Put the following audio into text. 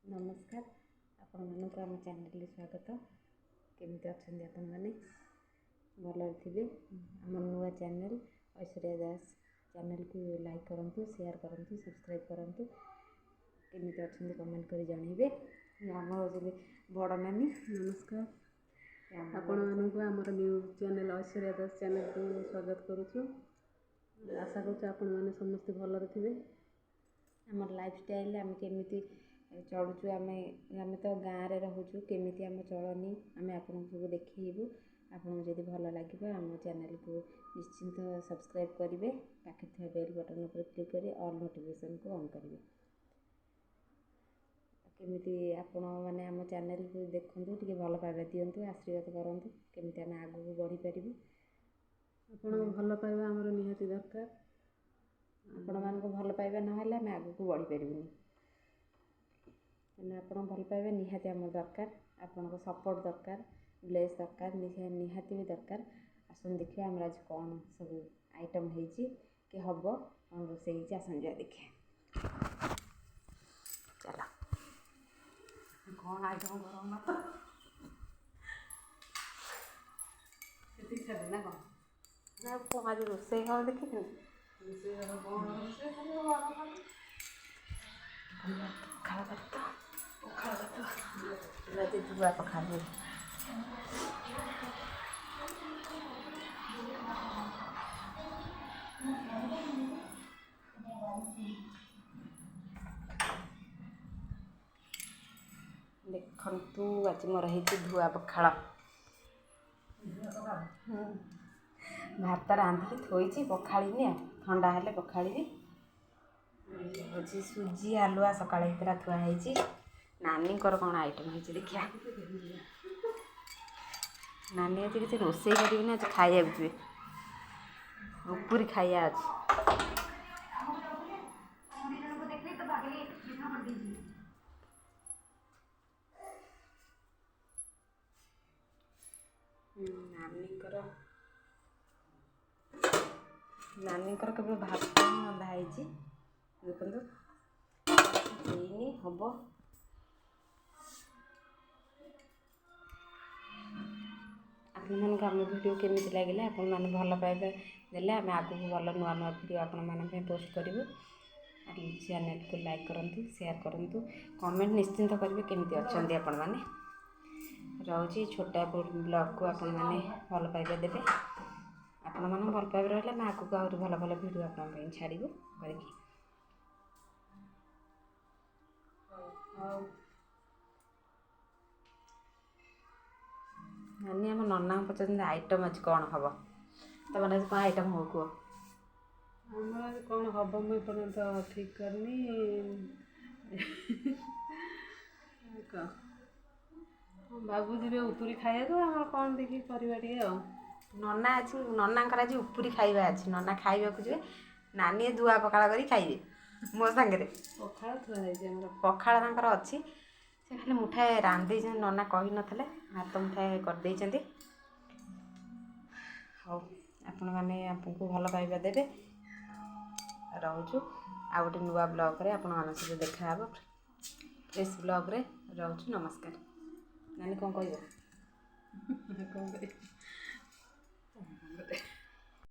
नमस्कार आपण मानक आम चैनल स्वागत केमी अच्छा आपण मैंने भल थे आम नुआ चैनल ऐश्वर्या दास चैनल को लाइक करूँ शेयर करूँ सब्सक्राइब करूँ केमी अच्छा कमेंट कर जानवे आम बड़ नानी नमस्कार आपण मानक आमर न्यू चैनल ऐश्वर्या दास चैनल को स्वागत करुचु आशा करूँ आपण मैंने समस्त भल थे आम लाइफस्टाइल आम केमी चलुचु आम तो गाँव में रोचु केमी आम चलनी आम आपन सब देखू आपको जब भल लगे आम चैनल को निश्चिंत सब्सक्राइब करेंगे पाखे थे बेल बटन पर क्लिक कर ऑल नोटिफिकेशन को ऑन करेंगे केमी आपण मैंने आम चैनल को देखूँ टे भल पाइबा दिंतु आशीर्वाद करूँ केमी आम आगू बढ़ी पारू आपण भल पाइबा आमर निहाती दरकार आपण मान भल पाइबा ना आम आगू को बढ़ी पारूनी आप भल पाइबा निहाती आम दरकार आपण सपोर्ट दरकार ब्लेस दरकार निहाती भी दरकार आसन देखिए आम आज कौन सब आइटम होती कि हम कौन रोसे आसन जा देखिए चलो कौन आइटम गरम ना तो ना कौन ना कौन आज रोसे कौन देखिए धुआ पखा देखु आज मोर धुआ पखाड़ भात रांधिकी थोड़ी पखाड़ी ठंडा हेले पखाड़ी हूँ सुजी आलुआ सका थुआई नानी कौन आइटम हो देखिया नानी आज किसी रोसे कर आज खाया जी उपरी खाया आज नानी केवल भात रंधाई देखो हम आम वीडियो केमी लगे आपण मैंने भल पाइबा देले आम आगू भल नुआ नुआ वीडियो आपण पोस्ट करूँ चैनल को लाइक करूँ शेयर करूँ कमेंट निश्चिंत करेंगे केमी अच्छा आपण मैंने रोचे छोटा ब्लॉग को आपण मैंने भल पाइबा देवे आपण मैंने भल पाइबा रहा मैं आगू आहरी भल भल वीडियो आप छाड़ू करके नानी आम नना पचार आइटम आज कौन हम तुम आज कौन आइटम हो कह आज कौन हम मुझे पर्यंत ठीक करनी बाबू जी उपरी खाया तो आम कौन देखिए करवा नना आज ननांकर आज उपरी खाइबा आज नना खाइबा जी नानी धुआ पखाड़ कर खाइबे मो सांगे पखाड़ थुआई पखाड़ तांकर अच्छी से खाली मुठाए रांधे नना कही नथिले हाथ मुठाए करदे हौ आपण मैंने आपको भल पाइबा देवे रोचु आ गोटे नुआ ब्लॉग रे आपण मान सहित देखा फ्रेश ब्लॉग रे रोचु नमस्कार नानी कौन कह